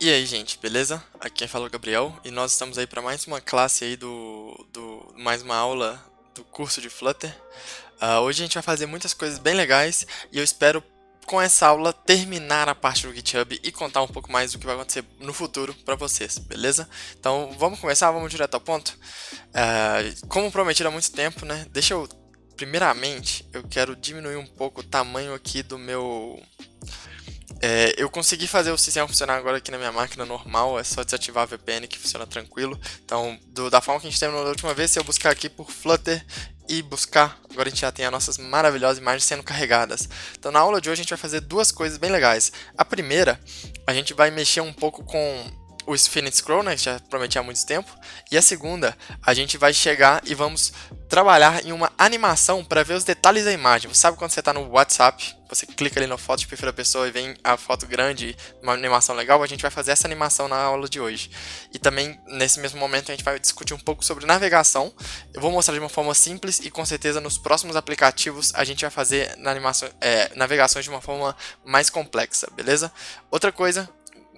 E aí, gente, beleza? Aqui quem fala é o Gabriel e nós estamos aí para mais uma classe aí mais uma aula do curso de Flutter. Hoje a gente vai fazer muitas coisas bem legais e eu espero com essa aula terminar a parte do GitHub e contar um pouco mais do que vai acontecer no futuro para vocês, beleza? Então vamos começar, vamos direto ao ponto. Como prometido há muito tempo, né? Primeiramente, eu quero diminuir um pouco o tamanho aqui do meu... eu consegui fazer o sistema funcionar agora aqui na minha máquina normal, é só desativar a VPN que funciona tranquilo. Então, da forma que a gente terminou da última vez, se eu buscar aqui por Flutter e buscar, agora a gente já tem as nossas maravilhosas imagens sendo carregadas. Então, na aula de hoje a gente vai fazer duas coisas bem legais. A primeira, a gente vai mexer um pouco com o Infinite Scroll, né, que já prometi há muito tempo. E a segunda, a gente vai chegar e vamos trabalhar em uma animação para ver os detalhes da imagem. Você sabe quando você está no WhatsApp, você clica ali na foto de perfil da pessoa e vem a foto grande, uma animação legal? A gente vai fazer essa animação na aula de hoje. E também, nesse mesmo momento, a gente vai discutir um pouco sobre navegação. Eu vou mostrar de uma forma simples e com certeza nos próximos aplicativos a gente vai fazer navegações de uma forma mais complexa, beleza? Outra coisa...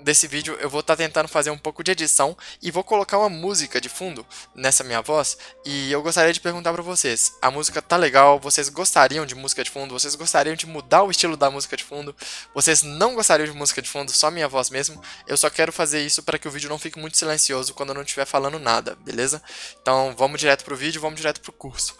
desse vídeo eu vou estar tentando fazer um pouco de edição e vou colocar uma música de fundo nessa minha voz e eu gostaria de perguntar para vocês, a música tá legal, vocês gostariam de música de fundo, vocês gostariam de mudar o estilo da música de fundo, vocês não gostariam de música de fundo, só minha voz mesmo, eu só quero fazer isso para que o vídeo não fique muito silencioso quando eu não estiver falando nada, beleza? Então vamos direto pro vídeo, vamos direto pro curso.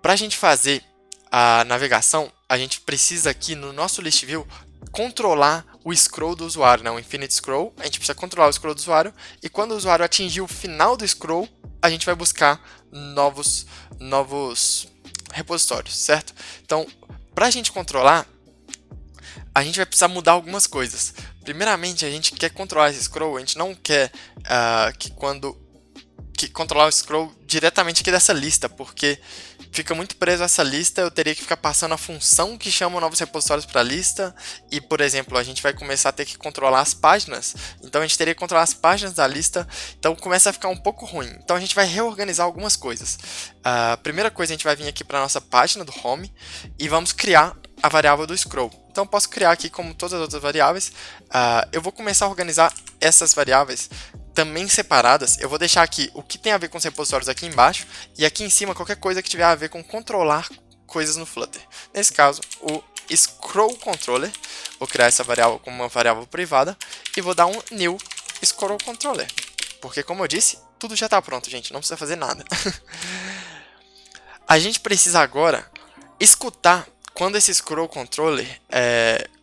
Pra gente fazer a navegação, a gente precisa aqui no nosso list view controlar o scroll do usuário, né? O infinite scroll, a gente precisa controlar o scroll do usuário e quando o usuário atingir o final do scroll, a gente vai buscar novos repositórios, certo? Então, para a gente controlar, a gente vai precisar mudar algumas coisas. Primeiramente, a gente quer controlar esse scroll, a gente não quer controlar o scroll diretamente aqui dessa lista, porque fica muito preso a essa lista, eu teria que ficar passando a função que chama novos repositórios para a lista, e por exemplo, a gente vai começar a ter que controlar as páginas, então a gente teria que controlar as páginas da lista, então começa a ficar um pouco ruim. Então a gente vai reorganizar algumas coisas. A primeira coisa, a gente vai vir aqui para a nossa página do home, e vamos criar a variável do scroll. Então eu posso criar aqui como todas as outras variáveis, eu vou começar a organizar essas variáveis também separadas. Eu vou deixar aqui o que tem a ver com os repositórios aqui embaixo e aqui em cima qualquer coisa que tiver a ver com controlar coisas no Flutter. Nesse caso, o scroll controller. Vou criar essa variável como uma variável privada e vou dar um new scroll controller. Porque como eu disse, tudo já está pronto, gente, não precisa fazer nada. A gente precisa agora escutar quando esse scroll controller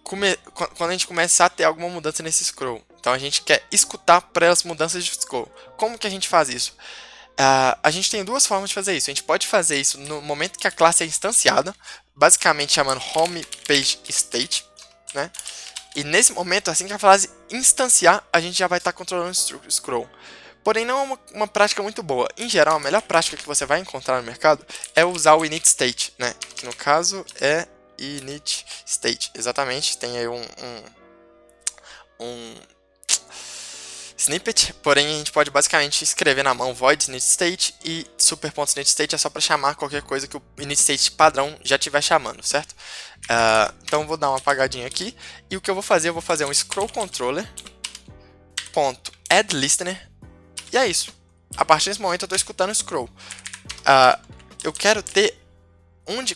quando a gente começar a ter alguma mudança nesse scroll. Então a gente quer escutar para as mudanças de scroll. Como que a gente faz isso? A gente tem duas formas de fazer isso. A gente pode fazer isso no momento que a classe é instanciada, basicamente chamando homePageState, né? E nesse momento, assim que a classe instanciar, a gente já vai estar controlando o scroll. Porém, não é uma prática muito boa. Em geral, a melhor prática que você vai encontrar no mercado é usar o initState, né? Que no caso é initState. Exatamente, tem aí um snippet, porém a gente pode basicamente escrever na mão void initState e super.initState é só para chamar qualquer coisa que o initState padrão já estiver chamando, certo? Então vou dar uma apagadinha aqui e o que eu vou fazer um scroll controller .add listener e é isso. A partir desse momento eu estou escutando o scroll. Eu quero ter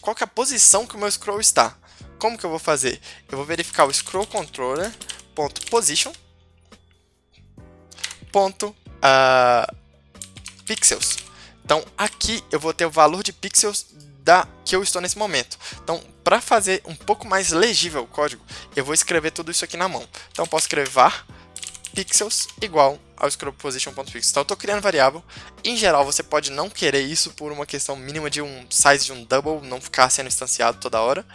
qual que é a posição que o meu scroll está. Como que eu vou fazer? Eu vou verificar o scroll controller .position pixels. Então aqui eu vou ter o valor de pixels que eu estou nesse momento. Então para fazer um pouco mais legível o código, eu vou escrever tudo isso aqui na mão. Então eu posso escrever var pixels igual ao scroll position.pixels. Então eu estou criando variável. Em geral você pode não querer isso por uma questão mínima de um size de um double, não ficar sendo instanciado toda hora.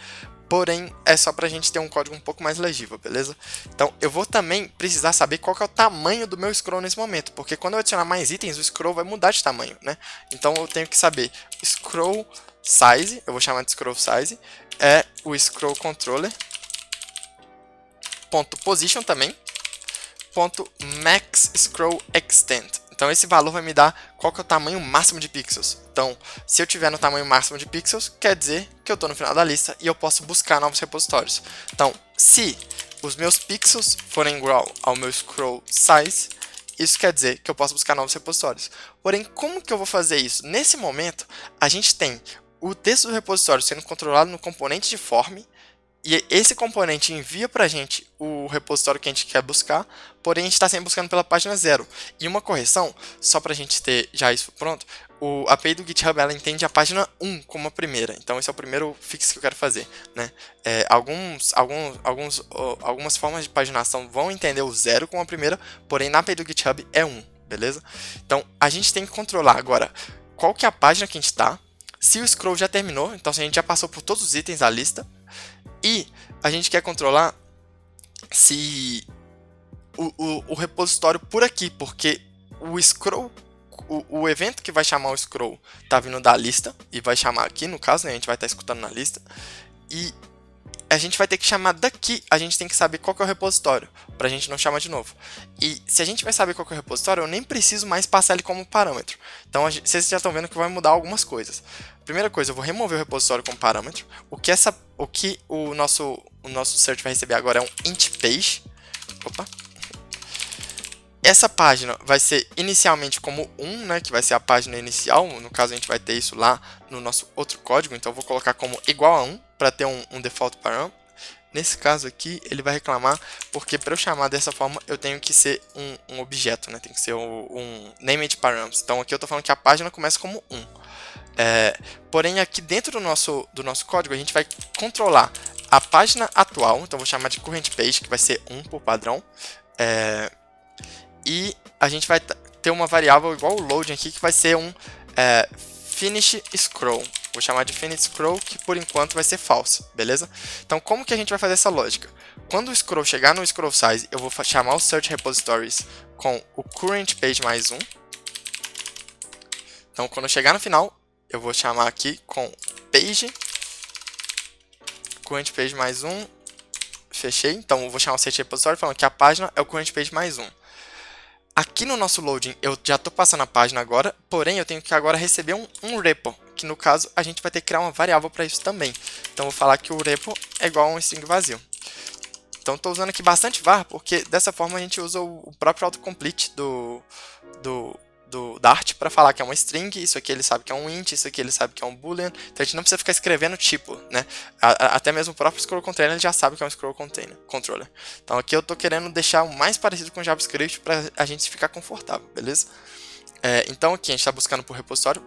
Porém, é só para a gente ter um código um pouco mais legível, beleza? Então, eu vou também precisar saber qual que é o tamanho do meu scroll nesse momento, porque quando eu adicionar mais itens, o scroll vai mudar de tamanho, né? Então, eu tenho que saber scroll size, eu vou chamar de scroll size, é o scroll controller, .position também, .max scroll extent. Então esse valor vai me dar qual que é o tamanho máximo de pixels. Então, se eu tiver no tamanho máximo de pixels, quer dizer que eu estou no final da lista e eu posso buscar novos repositórios. Então, se os meus pixels forem igual ao meu scroll size, isso quer dizer que eu posso buscar novos repositórios. Porém, como que eu vou fazer isso? Nesse momento, a gente tem o texto do repositório sendo controlado no componente de form, e esse componente envia para a gente o repositório que a gente quer buscar, porém a gente está sempre buscando pela página 0. E uma correção, só para a gente ter já isso pronto, a API do GitHub ela entende a página 1 como a primeira. Então esse é o primeiro fix que eu quero fazer, né? Algumas formas de paginação vão entender o 0 como a primeira, porém na API do GitHub é 1, beleza? Então a gente tem que controlar agora qual que é a página que a gente está, se o scroll já terminou, então se a gente já passou por todos os itens da lista, e a gente quer controlar se o repositório por aqui, porque o scroll, o evento que vai chamar o scroll está vindo da lista, e vai chamar aqui no caso, né, a gente vai estar escutando na lista, e a gente vai ter que chamar daqui, a gente tem que saber qual que é o repositório, para a gente não chamar de novo. E se a gente vai saber qual que é o repositório, eu nem preciso mais passar ele como parâmetro. Então vocês já estão vendo que vai mudar algumas coisas. Primeira coisa, eu vou remover o repositório como parâmetro. O que o nosso search vai receber agora é um int page. Opa. Essa página vai ser inicialmente como 1, né, que vai ser a página inicial. No caso, a gente vai ter isso lá no nosso outro código. Então, eu vou colocar como igual a 1 para ter um default parâmetro. Nesse caso aqui, ele vai reclamar porque para eu chamar dessa forma, eu tenho que ser um objeto, né? Tem que ser um named parameters. Então, aqui eu estou falando que a página começa como 1. Porém, aqui dentro do nosso código, a gente vai controlar a página atual. Então, eu vou chamar de current page, que vai ser 1 por padrão. E a gente vai ter uma variável igual o loading aqui, que vai ser finish scroll. Vou chamar de finish scroll, que por enquanto vai ser false, beleza? Então, como que a gente vai fazer essa lógica? Quando o scroll chegar no scroll size, eu vou chamar o search repositories com o current page mais 1. Então, quando eu chegar no final, eu vou chamar aqui com page, current page mais 1, fechei. Então, eu vou chamar o search repository falando que a página é o current page mais 1. Aqui no nosso loading, eu já estou passando a página agora, porém eu tenho que agora receber um repo, que no caso a gente vai ter que criar uma variável para isso também. Então, eu vou falar que o repo é igual a um string vazio. Então, estou usando aqui bastante var, porque dessa forma a gente usa o próprio autocomplete da art para falar que é uma string, isso aqui ele sabe que é um int, isso aqui ele sabe que é um boolean, então a gente não precisa ficar escrevendo tipo, né? Até mesmo o próprio scroll container ele já sabe que é um scroll controller. Então aqui eu estou querendo deixar o mais parecido com JavaScript para a gente ficar confortável, beleza? Então aqui a gente está buscando por repositório.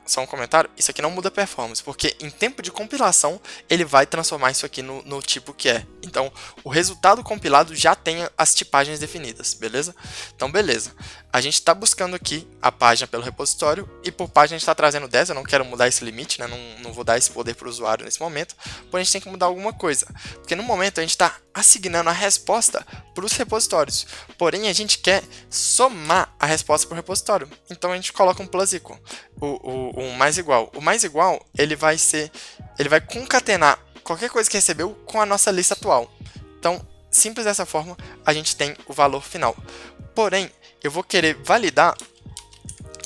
Só um comentário, isso aqui não muda a performance, porque em tempo de compilação ele vai transformar isso aqui no tipo que é. Então o resultado compilado já tem as tipagens definidas, beleza? Então beleza, a gente está buscando aqui a página pelo repositório, e por página a gente está trazendo 10, eu não quero mudar esse limite, né? Não vou dar esse poder para o usuário nesse momento, porém a gente tem que mudar alguma coisa, porque no momento a gente está assignando a resposta para os repositórios, porém a gente quer somar a resposta para o repositório, então a gente coloca um plus equal, o mais igual. O mais igual, ele vai concatenar qualquer coisa que recebeu com a nossa lista atual. Então, simples dessa forma, a gente tem o valor final. Porém, eu vou querer validar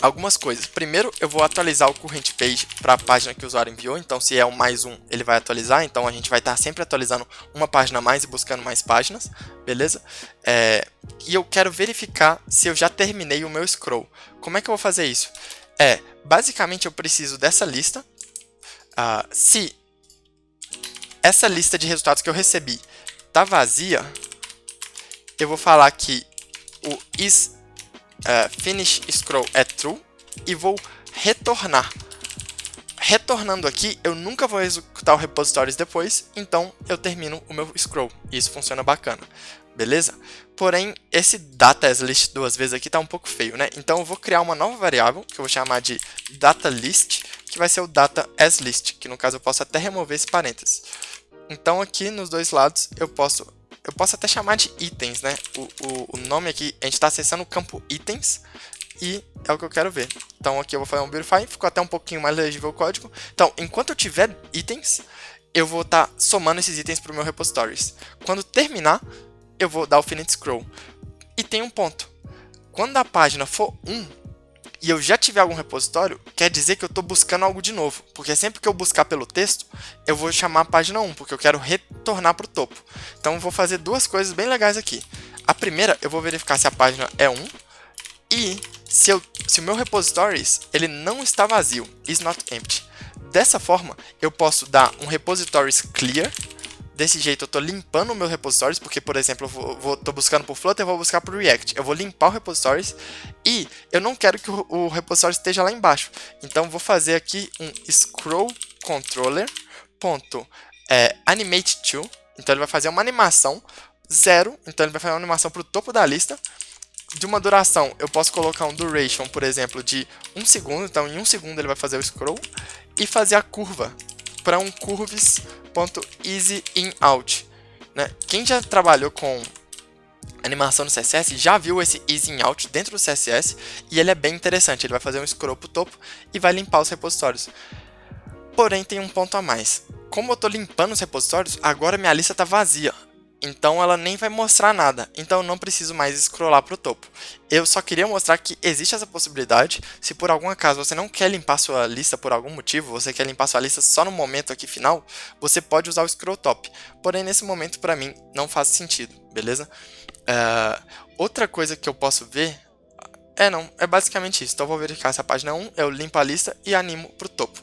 algumas coisas. Primeiro, eu vou atualizar o current page para a página que o usuário enviou. Então, se é o mais 1, ele vai atualizar. Então, a gente vai estar sempre atualizando uma página a mais e buscando mais páginas. Beleza? E eu quero verificar se eu já terminei o meu scroll. Como é que eu vou fazer isso? Basicamente, eu preciso dessa lista. Se essa lista de resultados que eu recebi está vazia, eu vou falar que o finish scroll é true e vou retornar. Retornando aqui, eu nunca vou executar o repositories depois, então eu termino o meu scroll. E isso funciona bacana, beleza? Porém, esse data as list duas vezes aqui está um pouco feio, né? Então eu vou criar uma nova variável, que eu vou chamar de data list, que vai ser o data as list, que no caso eu posso até remover esse parênteses. Então aqui nos dois lados eu posso até chamar de itens, né? O nome aqui, a gente está acessando o campo itens e é o que eu quero ver. Então aqui eu vou fazer um beautify, ficou até um pouquinho mais legível o código. Então, enquanto eu tiver itens, eu vou estar somando esses itens para o meu repositories. Quando terminar, eu vou dar o finish scroll. E tem um ponto. Quando a página for 1, e eu já tiver algum repositório, quer dizer que eu estou buscando algo de novo, porque sempre que eu buscar pelo texto, eu vou chamar a página 1, porque eu quero retornar para o topo. Então eu vou fazer duas coisas bem legais aqui. A primeira, eu vou verificar se a página é 1 e se o meu repositories ele não está vazio, is not empty. Dessa forma, eu posso dar um repositories clear. Desse jeito eu estou limpando o meu repositories, porque, por exemplo, eu estou buscando por Flutter, eu vou buscar por React. Eu vou limpar o repositories e eu não quero que o repository esteja lá embaixo. Então, vou fazer aqui um scroll controller animate to. Então, ele vai fazer uma animação 0. Então, ele vai fazer uma animação para o topo da lista. De uma duração, eu posso colocar um duration, por exemplo, de 1 segundo. Então, em 1 segundo ele vai fazer o scroll e fazer a curva para um curves.easyInOut, né? Quem já trabalhou com animação no CSS já viu esse easyInOut dentro do CSS e ele é bem interessante. Ele vai fazer um scroll para o topo e vai limpar os repositórios. Porém, tem um ponto a mais. Como eu estou limpando os repositórios, agora minha lista está vazia. Então ela nem vai mostrar nada, então eu não preciso mais scrollar para o topo. Eu só queria mostrar que existe essa possibilidade. Se por algum acaso você não quer limpar sua lista por algum motivo, você quer limpar sua lista só no momento aqui final, você pode usar o scroll top. Porém, nesse momento para mim não faz sentido, beleza? Outra coisa que eu posso ver é basicamente isso. Então eu vou verificar essa página 1, eu limpo a lista e animo para o topo.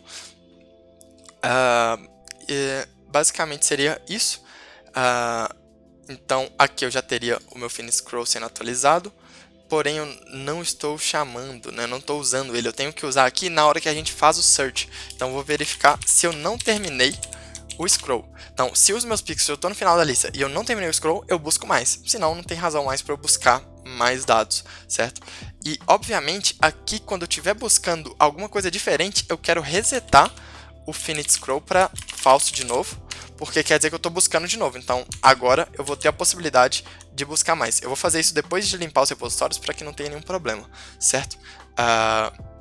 Basicamente seria isso. Então aqui eu já teria o meu finish scroll sendo atualizado, porém eu não estou chamando, né? Não estou usando ele, eu tenho que usar aqui na hora que a gente faz o search. Então eu vou verificar se eu não terminei o scroll. Então, se os meus pixels eu estou no final da lista e eu não terminei o scroll, eu busco mais, senão não tem razão mais para eu buscar mais dados, certo? E obviamente aqui quando eu estiver buscando alguma coisa diferente, eu quero resetar o finish scroll para falso de novo, porque quer dizer que eu estou buscando de novo. Então agora eu vou ter a possibilidade de buscar mais. Eu vou fazer isso depois de limpar os repositórios para que não tenha nenhum problema, certo?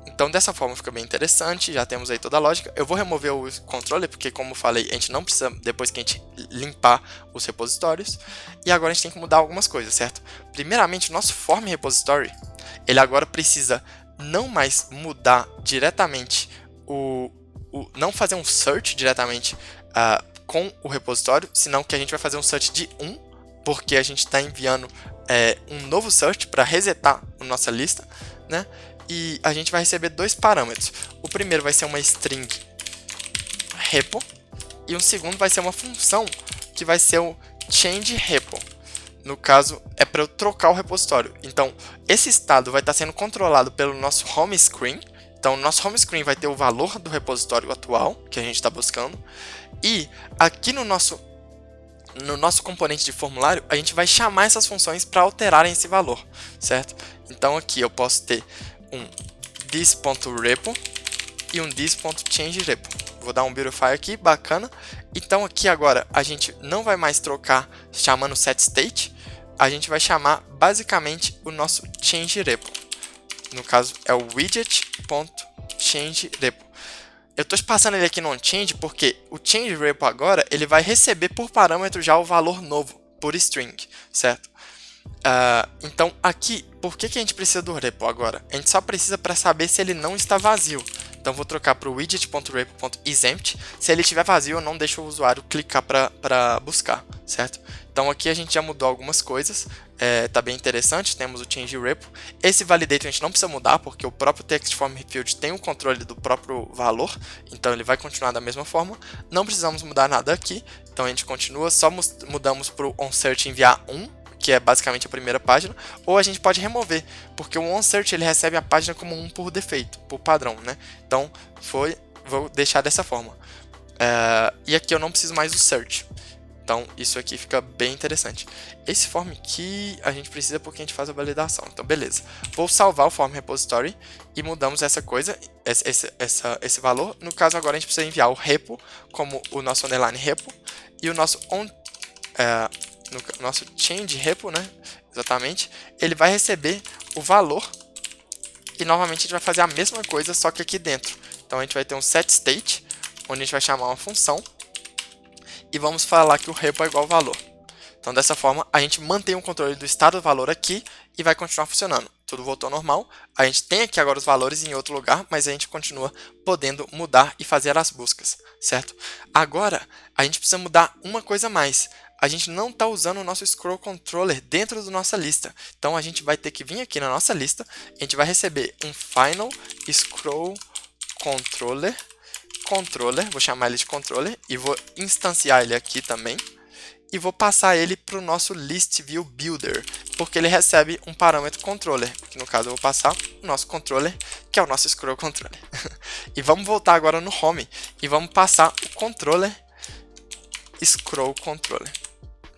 Então dessa forma fica bem interessante, já temos aí toda a lógica. Eu vou remover o controller, porque como eu falei, a gente não precisa depois que a gente limpar os repositórios. E agora a gente tem que mudar algumas coisas, certo? Primeiramente, o nosso form repository, ele agora precisa não mais mudar diretamente não fazer um search diretamente com o repositório, senão que a gente vai fazer um search de 1, porque a gente está enviando um novo search para resetar a nossa lista, né? E a gente vai receber dois parâmetros. O primeiro vai ser uma string repo e o segundo vai ser uma função que vai ser o change repo. No caso, é para eu trocar o repositório. Então, esse estado vai estar sendo controlado pelo nosso home screen. Então, o nosso home screen vai ter o valor do repositório atual que a gente está buscando. E aqui no nosso componente de formulário, a gente vai chamar essas funções para alterarem esse valor, certo? Então, aqui eu posso ter um this.repo e um this.changeRepo. Vou dar um beautify aqui, bacana. Então, aqui agora a gente não vai mais trocar chamando setState, a gente vai chamar basicamente o nosso changeRepo. No caso, é o widget.changeRepo. Eu estou passando ele aqui no onChange porque o changeRepo agora ele vai receber por parâmetro já o valor novo, por string, certo? Então, aqui, por que a gente precisa do repo agora? A gente só precisa para saber se ele não está vazio. Então, vou trocar para o widget.repo.isEmpty. Se ele estiver vazio, eu não deixo o usuário clicar para buscar, certo? Então, aqui a gente já mudou algumas coisas. Tá bem interessante, temos o changeRepo. Esse validator a gente não precisa mudar, porque o próprio TextFormField tem o controle do próprio valor. Então, ele vai continuar da mesma forma. Não precisamos mudar nada aqui. Então, a gente continua, só mudamos para o onSearch enviar 1. Que é basicamente a primeira página, ou a gente pode remover, porque o onSearch ele recebe a página como 1 por defeito, por padrão, né? Então, vou deixar dessa forma. E aqui eu não preciso mais do search. Então, isso aqui fica bem interessante. Esse form aqui a gente precisa porque a gente faz a validação. Então, beleza. Vou salvar o form repository e mudamos essa coisa, esse valor. No caso, agora a gente precisa enviar o repo como o nosso underline repo e o nosso no nosso change repo, né? Exatamente, ele vai receber o valor e novamente a gente vai fazer a mesma coisa, só que aqui dentro. Então a gente vai ter um setState, onde a gente vai chamar uma função e vamos falar que o repo é igual ao valor. Então dessa forma a gente mantém o controle do estado do valor aqui e vai continuar funcionando. tudo voltou ao normal. A gente tem aqui agora os valores em outro lugar, mas a gente continua podendo mudar e fazer as buscas, certo? Agora, a gente precisa mudar uma coisa a mais. A gente não está usando o nosso Scroll Controller dentro da nossa lista. Então, a gente vai ter que vir aqui na nossa lista, a gente vai receber um Final Scroll Controller, vou chamar ele de Controller, e vou instanciar ele aqui também. E vou passar ele para o nosso List View Builder, porque ele recebe um parâmetro controller, que no caso eu vou passar o nosso controller, que é o nosso Scroll Controller. E vamos voltar agora no Home, e vamos passar o controller Scroll Controller.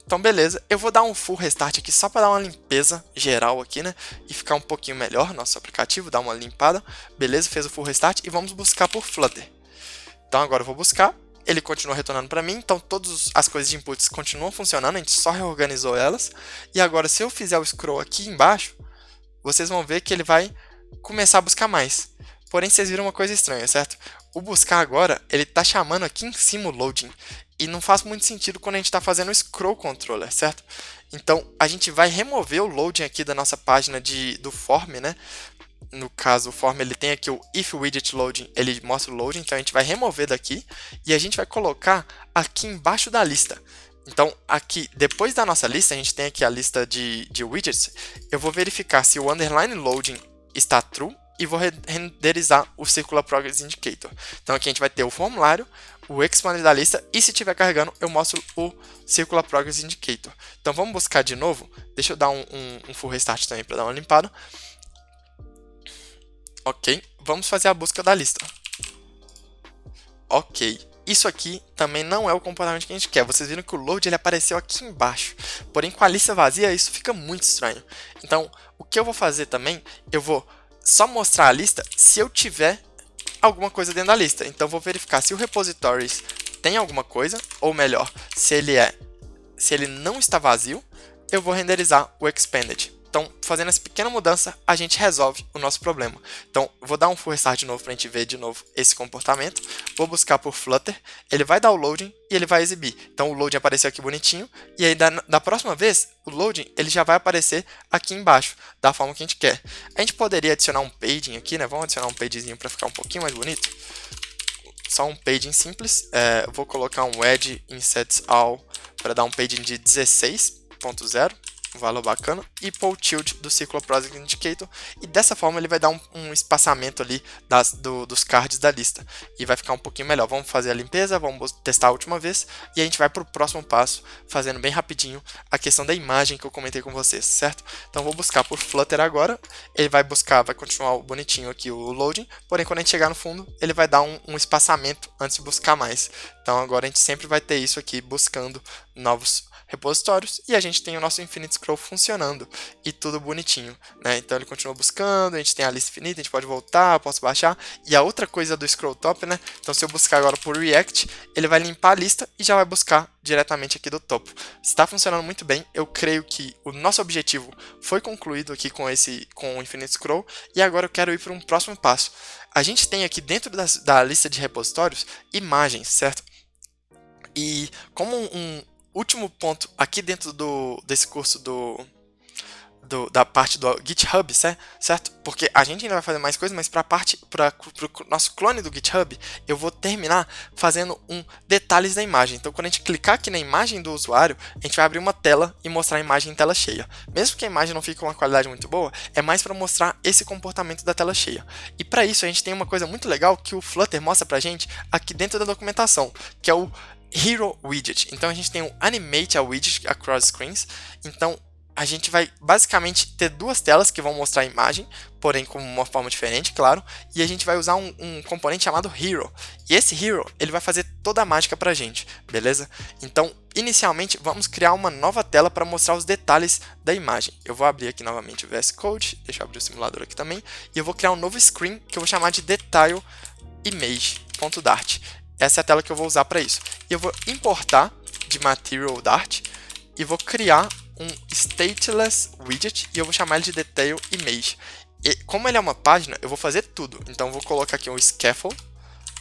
Então beleza, eu vou dar um full restart aqui só para dar uma limpeza geral aqui, né? E ficar um pouquinho melhor nosso aplicativo, dar uma limpada. Beleza, fez o full restart e vamos buscar por Flutter. Então agora eu vou buscar. Ele continua retornando para mim, então todas as coisas de inputs continuam funcionando, a gente só reorganizou elas. E agora, se eu fizer o scroll aqui embaixo, vocês vão ver que ele vai começar a buscar mais. Porém, vocês viram uma coisa estranha, certo? O buscar agora, ele está chamando aqui em cima o loading. E não faz muito sentido quando a gente está fazendo o scroll controller, certo? Então, a gente vai remover o loading aqui da nossa página do form, né? No caso, o form ele tem aqui o if widget loading, ele mostra o loading, então a gente vai remover daqui e a gente vai colocar aqui embaixo da lista. Então, aqui, depois da nossa lista, a gente tem aqui a lista de widgets, eu vou verificar se o underline loading está true e vou renderizar o Circular Progress Indicator. Então, aqui a gente vai ter o formulário, o expander da lista e se estiver carregando, eu mostro o Circular Progress Indicator. Então, vamos buscar de novo, deixa eu dar um full restart também para dar uma limpada. Ok, vamos fazer a busca da lista. Ok, isso aqui também não é o comportamento que a gente quer. Vocês viram que o load ele apareceu aqui embaixo. Porém, com a lista vazia, isso fica muito estranho. Então, o que eu vou fazer também, eu vou só mostrar a lista se eu tiver alguma coisa dentro da lista. Então, eu vou verificar se o repositories tem alguma coisa, ou melhor, se ele não está vazio, eu vou renderizar o expanded. Então, fazendo essa pequena mudança, a gente resolve o nosso problema. Então, vou dar um full restart de novo para a gente ver de novo esse comportamento. Vou buscar por Flutter, ele vai dar o loading e ele vai exibir. Então, o loading apareceu aqui bonitinho, e aí da próxima vez, o loading ele já vai aparecer aqui embaixo, da forma que a gente quer. A gente poderia adicionar um paging aqui, né? Vamos adicionar um pagezinho para ficar um pouquinho mais bonito. Só um paging simples. Vou colocar um add insets all para dar um paging de 16.0. Um valor bacana, e pull tilt do Circular Progress Indicator, e dessa forma ele vai dar um espaçamento ali dos cards da lista, e vai ficar um pouquinho melhor. Vamos fazer a limpeza, vamos testar a última vez, e a gente vai para o próximo passo, fazendo bem rapidinho a questão da imagem que eu comentei com vocês, certo? Então vou buscar por Flutter agora, ele vai continuar bonitinho aqui o loading, porém quando a gente chegar no fundo, ele vai dar um espaçamento antes de buscar mais. Então agora a gente sempre vai ter isso aqui, buscando novos repositórios, e a gente tem o nosso Infinite Scroll funcionando e tudo bonitinho, né? Então ele continua buscando, a gente tem a lista infinita, a gente pode voltar, posso baixar. E a outra coisa do Scroll Top, né? Então se eu buscar agora por React, ele vai limpar a lista e já vai buscar diretamente aqui do topo. Está funcionando muito bem, eu creio que o nosso objetivo foi concluído aqui com o Infinite Scroll, e agora eu quero ir para um próximo passo. A gente tem aqui dentro da lista de repositórios imagens, certo? E como um último ponto aqui dentro desse curso da parte do GitHub, certo? Porque a gente ainda vai fazer mais coisas, mas para o nosso clone do GitHub, eu vou terminar fazendo detalhes da imagem. Então, quando a gente clicar aqui na imagem do usuário, a gente vai abrir uma tela e mostrar a imagem em tela cheia. Mesmo que a imagem não fique com uma qualidade muito boa, é mais para mostrar esse comportamento da tela cheia. E para isso, a gente tem uma coisa muito legal que o Flutter mostra para a gente aqui dentro da documentação, que é o Hero Widget. Então a gente tem o Animate a Widget Across Screens. Então a gente vai basicamente ter duas telas que vão mostrar a imagem, porém com uma forma diferente, claro. E a gente vai usar um componente chamado Hero. E esse Hero, ele vai fazer toda a mágica pra gente, beleza? Então, inicialmente, vamos criar uma nova tela para mostrar os detalhes da imagem. Eu vou abrir aqui novamente o VS Code, deixa eu abrir o simulador aqui também. E eu vou criar um novo screen que eu vou chamar de Detail Image.dart. Essa é a tela que eu vou usar para isso. E eu vou importar de Material Dart e vou criar um Stateless Widget e eu vou chamar ele de Detail Image. E como ele é uma página, eu vou fazer tudo. Então, eu vou colocar aqui um Scaffold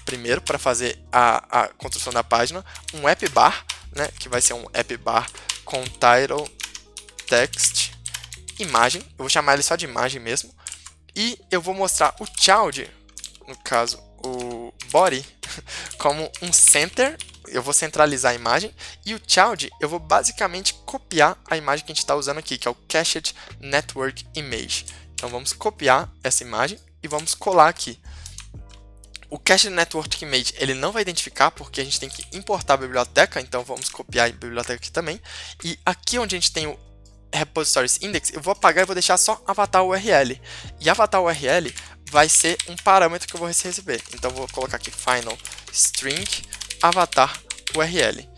primeiro para fazer a construção da página. Um App Bar, né, que vai ser um App Bar com Title, Text imagem, eu vou chamar ele só de imagem mesmo, e eu vou mostrar o child, no caso o body, como um center, eu vou centralizar a imagem, e o child eu vou basicamente copiar a imagem que a gente está usando aqui, que é o Cached Network Image. Então vamos copiar essa imagem e vamos colar aqui. O Cached Network Image ele não vai identificar porque a gente tem que importar a biblioteca, então vamos copiar a biblioteca aqui também. E aqui onde a gente tem o Repositories Index, eu vou apagar e vou deixar só avatar URL. E avatar URL vai ser um parâmetro que eu vou receber. Então eu vou colocar aqui final string avatar URL.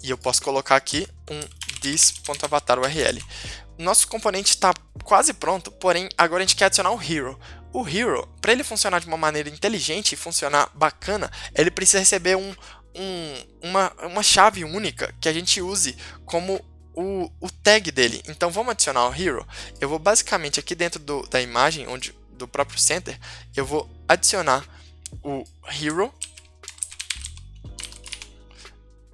E eu posso colocar aqui um this.avatar URL. Nosso componente está quase pronto, porém agora a gente quer adicionar o hero. O hero, para ele funcionar de uma maneira inteligente e funcionar bacana, ele precisa receber uma chave única que a gente use como o tag dele. Então vamos adicionar o hero. Eu vou basicamente aqui dentro da imagem, do próprio center, eu vou adicionar o hero.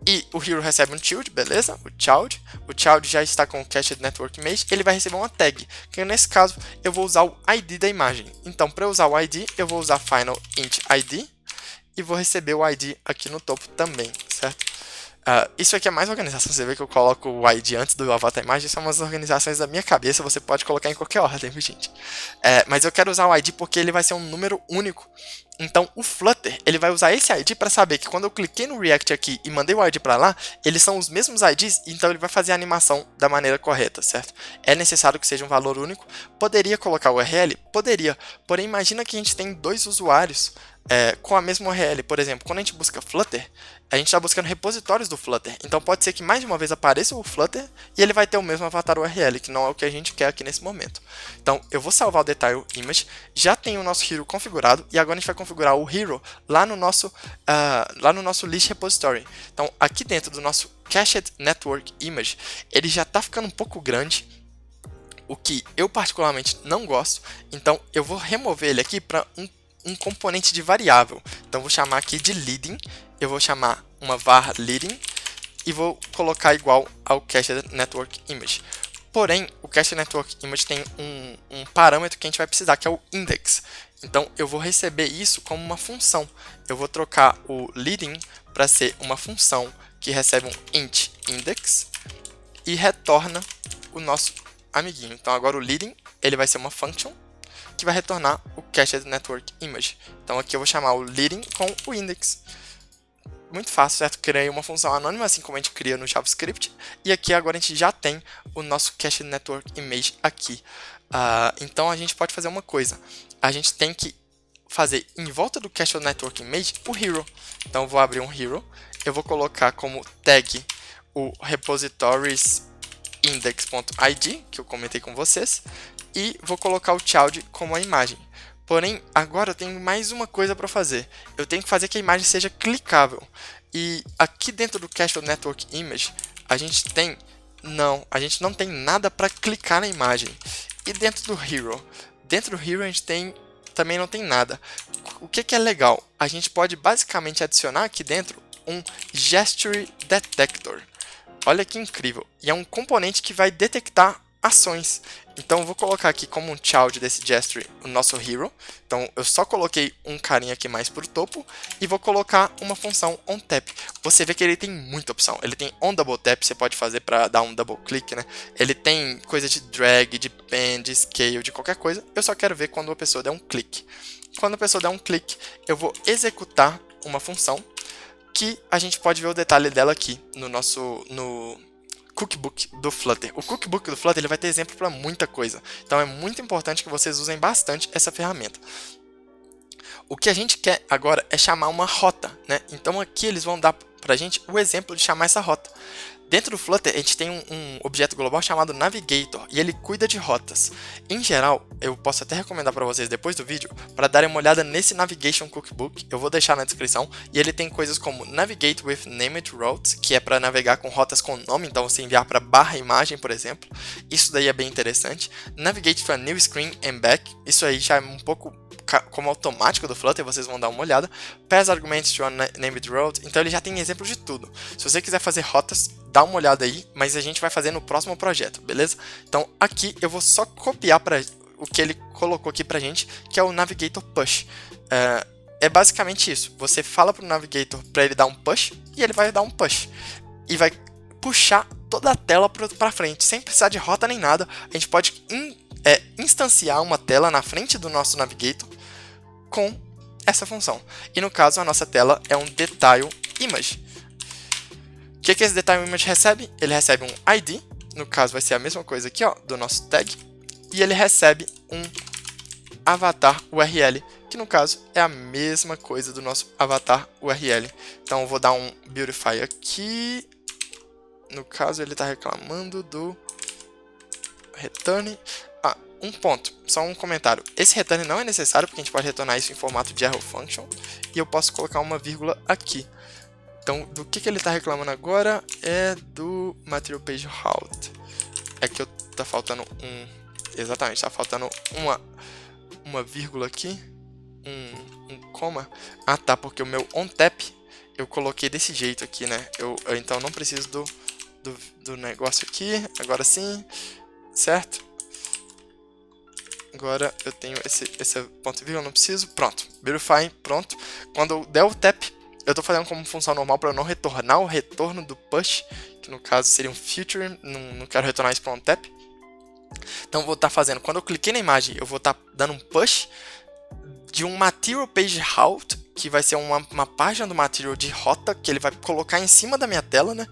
E o hero recebe um child, beleza? O child já está com o Cached Network Image, ele vai receber uma tag, que nesse caso eu vou usar o ID da imagem. Então, para usar o ID, eu vou usar final int ID e vou receber o ID aqui no topo também, certo? Isso aqui é mais organização, você vê que eu coloco o ID antes do avatar imagem, são umas organizações da minha cabeça, você pode colocar em qualquer ordem, viu, gente? Mas eu quero usar o ID porque ele vai ser um número único. Então o Flutter ele vai usar esse ID para saber que quando eu cliquei no React aqui e mandei o ID para lá, eles são os mesmos IDs, então ele vai fazer a animação da maneira correta, certo? É necessário que seja um valor único. Poderia colocar o URL? Poderia, porém imagina que a gente tem dois usuários com a mesma URL. Por exemplo, quando a gente busca Flutter, a gente está buscando repositórios do Flutter. Então pode ser que mais de uma vez apareça o Flutter e ele vai ter o mesmo avatar URL, que não é o que a gente quer aqui nesse momento. Então eu vou salvar o Detail Image, já tem o nosso hero configurado e agora a gente vai configurar o hero lá no nosso list repository. Então aqui dentro do nosso Cached Network Image, ele já está ficando um pouco grande, o que eu particularmente não gosto. Então eu vou remover ele aqui para um componente de variável. Então vou chamar aqui de leading, eu vou chamar uma var leading e vou colocar igual ao Cached Network Image. Porém, o Cached Network Image tem um parâmetro que a gente vai precisar, que é o index. Então eu vou receber isso como uma função. Eu vou trocar o leading para ser uma função que recebe um int index e retorna o nosso amiguinho. Então agora o leading ele vai ser uma function que vai retornar o Cached Network Image. Então aqui eu vou chamar o leading com o index. Muito fácil, certo? Criei uma função anônima, assim como a gente cria no JavaScript. E aqui agora a gente já tem o nosso Cached Network Image aqui. Então a gente pode fazer uma coisa. A gente tem que fazer em volta do Cached Network Image o hero. Então eu vou abrir um hero. Eu vou colocar como tag o repositories index.id, que eu comentei com vocês. E vou colocar o child como a imagem. Porém, agora eu tenho mais uma coisa para fazer. Eu tenho que fazer que a imagem seja clicável. E aqui dentro do Cached Network Image, a gente não tem nada para clicar na imagem. E dentro do hero? Dentro do hero a gente também não tem nada. O que é legal? A gente pode basicamente adicionar aqui dentro um Gesture Detector. Olha que incrível. E é um componente que vai detectar ações. Então eu vou colocar aqui como um child desse gesture o nosso hero. Então eu só coloquei um carinha aqui mais para o topo e vou colocar uma função onTap. Você vê que ele tem muita opção. Ele tem onDoubleTap, você pode fazer para dar um double click, né? Ele tem coisa de drag, de pen, de scale, de qualquer coisa. Eu só quero ver quando a pessoa der um clique. Quando a pessoa der um clique, eu vou executar uma função que a gente pode ver o detalhe dela aqui no Cookbook do Flutter. O Cookbook do Flutter ele vai ter exemplo para muita coisa. Então é muito importante que vocês usem bastante essa ferramenta. O que a gente quer agora é chamar uma rota, né? Então aqui eles vão dar para a gente o exemplo de chamar essa rota. Dentro do Flutter, a gente tem um objeto global chamado Navigator, e ele cuida de rotas. Em geral, eu posso até recomendar para vocês depois do vídeo, para darem uma olhada nesse Navigation Cookbook, eu vou deixar na descrição, e ele tem coisas como Navigate with Named Routes, que é para navegar com rotas com nome, então você enviar para barra imagem, por exemplo. Isso daí é bem interessante. Navigate to a New Screen and Back, isso aí já é um pouco como automático do Flutter, vocês vão dar uma olhada. Pass arguments to unnamed route, então ele já tem exemplo de tudo. Se você quiser fazer rotas, dá uma olhada aí, mas a gente vai fazer no próximo projeto, beleza? Então aqui eu vou só copiar para o que ele colocou aqui pra gente, que é o Navigator Push. É basicamente isso, você fala pro Navigator para ele dar um push, e ele vai dar um push. E vai puxar toda a tela para frente, sem precisar de rota nem nada. A gente pode instanciar uma tela na frente do nosso Navigator com essa função. E no caso, a nossa tela é um Detail Image. O que esse Detail Image recebe? Ele recebe um ID, no caso vai ser a mesma coisa aqui, ó, do nosso tag, e ele recebe um avatar URL, que no caso é a mesma coisa do nosso avatar URL. Então eu vou dar um Beautify aqui. No caso, ele está reclamando do return. Um ponto, só um comentário. Esse return não é necessário, porque a gente pode retornar isso em formato de arrow function. E eu posso colocar uma vírgula aqui. Então, do que ele está reclamando agora é do material page route. É que está faltando exatamente, está faltando uma vírgula aqui. Um coma. Ah, tá, porque o meu onTap eu coloquei desse jeito aqui, né? Eu então não preciso do negócio aqui, agora sim, certo? Agora eu tenho esse ponto e vírgula, não preciso, pronto, Beautify, pronto. Quando eu der o tap, eu estou fazendo como função normal para eu não retornar o retorno do push, que no caso seria um future, não quero retornar isso para um tap. Então eu vou estar fazendo, quando eu cliquei na imagem, eu vou estar dando um push de um material page route, que vai ser uma página do material de rota, que ele vai colocar em cima da minha tela, né?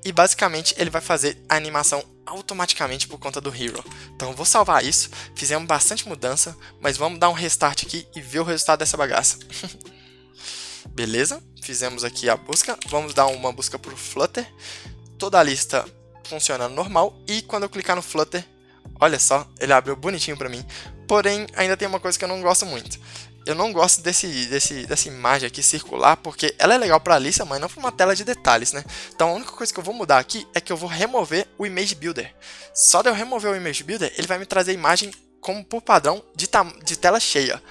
E basicamente ele vai fazer a animação automaticamente por conta do Hero. Então eu vou salvar isso, fizemos bastante mudança, mas vamos dar um restart aqui e ver o resultado dessa bagaça. Beleza? Fizemos aqui a busca, vamos dar uma busca para o Flutter, toda a lista funcionando normal, e quando eu clicar no Flutter, olha só, ele abriu bonitinho para mim. Porém, ainda tem uma coisa que eu não gosto muito. Eu não gosto dessa imagem aqui circular, porque ela é legal para a lista, mas não para uma tela de detalhes, né? Então a única coisa que eu vou mudar aqui é que eu vou remover o Image Builder. Só de eu remover o Image Builder, ele vai me trazer a imagem como por padrão de tela cheia.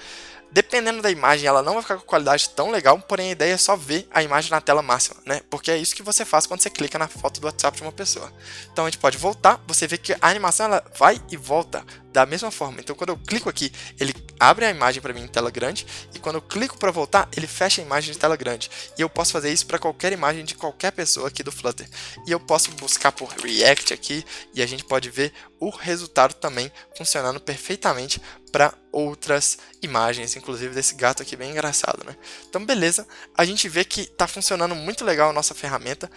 Dependendo da imagem, ela não vai ficar com qualidade tão legal, porém a ideia é só ver a imagem na tela máxima, né? Porque é isso que você faz quando você clica na foto do WhatsApp de uma pessoa. Então a gente pode voltar, você vê que a animação ela vai e volta da mesma forma. Então quando eu clico aqui, ele abre a imagem para mim em tela grande, e quando eu clico para voltar, ele fecha a imagem de tela grande. E eu posso fazer isso para qualquer imagem de qualquer pessoa aqui do Flutter. E eu posso buscar por React aqui, e a gente pode ver o resultado também funcionando perfeitamente para outras imagens, inclusive desse gato aqui bem engraçado, né? Então beleza, a gente vê que está funcionando muito legal a nossa ferramenta.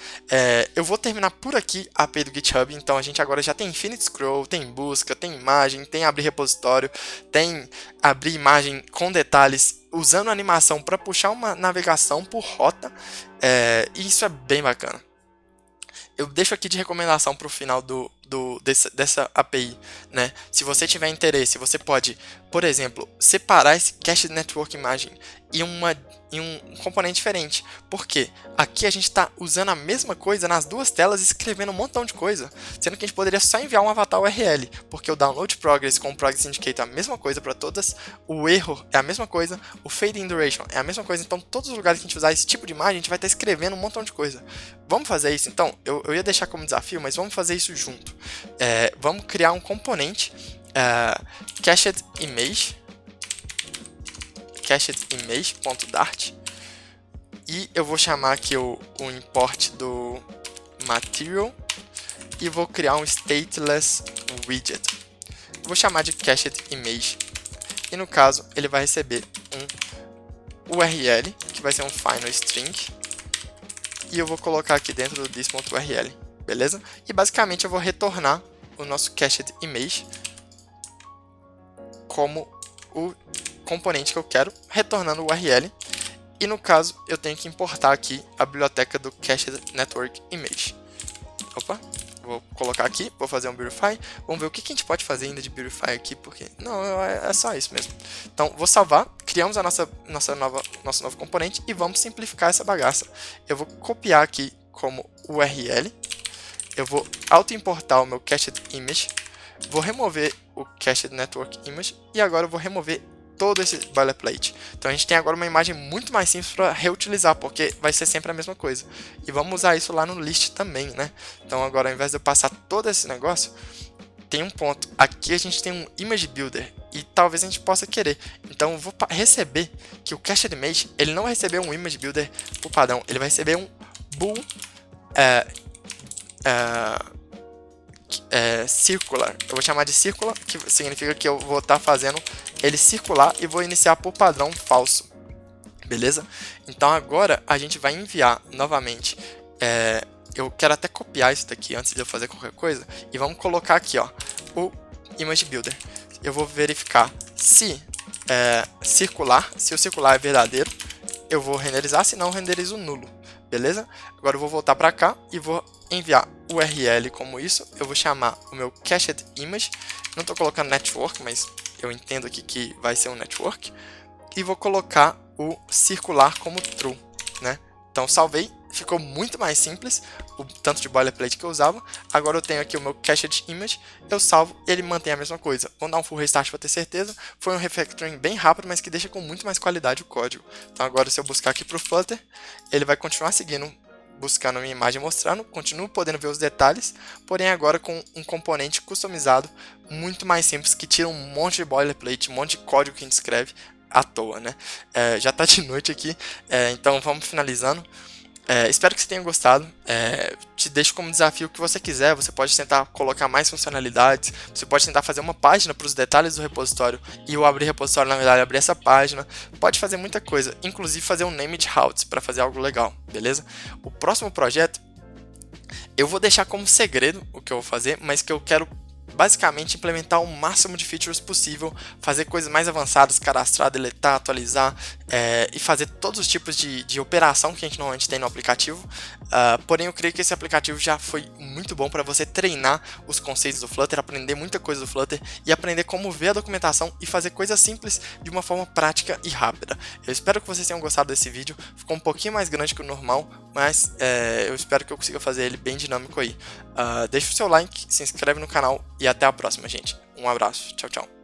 Eu vou terminar por aqui a API do GitHub, então a gente agora já tem Infinite Scroll, tem busca, tem imagem, tem abrir repositório, tem abrir imagem com detalhes, usando animação para puxar uma navegação por rota, e isso é bem bacana. Eu deixo aqui de recomendação para o final dessa API, né? Se você tiver interesse, você pode, por exemplo, separar esse Cached Network Imaging em um componente diferente. Porque aqui a gente está usando a mesma coisa nas duas telas, escrevendo um montão de coisa, sendo que a gente poderia só enviar um avatar URL, porque o Download Progress com o Progress Indicator é a mesma coisa para todas, o erro é a mesma coisa, o Fade in Duration é a mesma coisa. Então todos os lugares que a gente usar esse tipo de imagem, a gente vai estar escrevendo um montão de coisa. Vamos fazer isso então? Eu ia deixar como desafio, mas vamos fazer isso junto. Vamos criar um componente Cached image.dart, e eu vou chamar aqui o import do material e vou criar um stateless widget. Vou chamar de Cached image, e no caso ele vai receber um URL que vai ser um final string, e eu vou colocar aqui dentro do this.url, beleza? E basicamente eu vou retornar o nosso Cached image como o componente que eu quero, retornando o URL. E no caso eu tenho que importar aqui a biblioteca do Cached Network Image. Opa, vou colocar aqui, vou fazer um Beautify. Vamos ver o que a gente pode fazer ainda de Beautify aqui, porque não, é só isso mesmo. Então vou salvar, criamos a nosso novo componente e vamos simplificar essa bagaça. Eu vou copiar aqui como URL, eu vou auto-importar o meu Cached Image, vou remover o Cached Network Image, e agora eu vou remover todo esse boilerplate. Então a gente tem agora uma imagem muito mais simples para reutilizar, porque vai ser sempre a mesma coisa. E vamos usar isso lá no list também, né? Então agora, ao invés de eu passar todo esse negócio, tem um ponto. Aqui a gente tem um image builder e talvez a gente possa querer. Então eu vou receber que o cached image, ele não vai receber um image builder por padrão, ele vai receber um bool circular. Eu vou chamar de circular, que significa que eu vou estar fazendo ele circular e vou iniciar por padrão falso. Beleza? Então agora a gente vai enviar novamente. Eu quero até copiar isso daqui antes de eu fazer qualquer coisa. E vamos colocar aqui, ó, o image builder. Eu vou verificar se circular, se o circular é verdadeiro, eu vou renderizar, senão eu renderizo nulo. Beleza? Agora eu vou voltar para cá e vou enviar o URL como isso. Eu vou chamar o meu cached image. Não estou colocando network, mas eu entendo aqui que vai ser um network. E vou colocar o circular como true, né? Então salvei, ficou muito mais simples, o tanto de boilerplate que eu usava. Agora eu tenho aqui o meu cached image, eu salvo e ele mantém a mesma coisa. Vamos dar um full restart para ter certeza. Foi um refactoring bem rápido, mas que deixa com muito mais qualidade o código. Então agora se eu buscar aqui para o Flutter, ele vai continuar seguindo, buscando a minha imagem mostrando, continuo podendo ver os detalhes, porém agora com um componente customizado, muito mais simples, que tira um monte de boilerplate, um monte de código que a gente escreve à toa, né? Já tá de noite aqui, então vamos finalizando. Espero que você tenha gostado. Te deixo como desafio o que você quiser. Você pode tentar colocar mais funcionalidades. Você pode tentar fazer uma página para os detalhes do repositório. E o abrir repositório, na verdade, abrir essa página. Pode fazer muita coisa. Inclusive fazer um named routes para fazer algo legal, beleza? O próximo projeto eu vou deixar como segredo o que eu vou fazer, mas que eu quero basicamente implementar o máximo de features possível, fazer coisas mais avançadas, cadastrar, deletar, atualizar e fazer todos os tipos de operação que a gente normalmente tem no aplicativo. Porém eu creio que esse aplicativo já foi muito bom para você treinar os conceitos do Flutter, aprender muita coisa do Flutter e aprender como ver a documentação e fazer coisas simples de uma forma prática e rápida. Eu espero que vocês tenham gostado desse vídeo, ficou um pouquinho mais grande que o normal, mas eu espero que eu consiga fazer ele bem dinâmico aí. Deixa o seu like, se inscreve no canal e até a próxima, gente. Um abraço, tchau, tchau.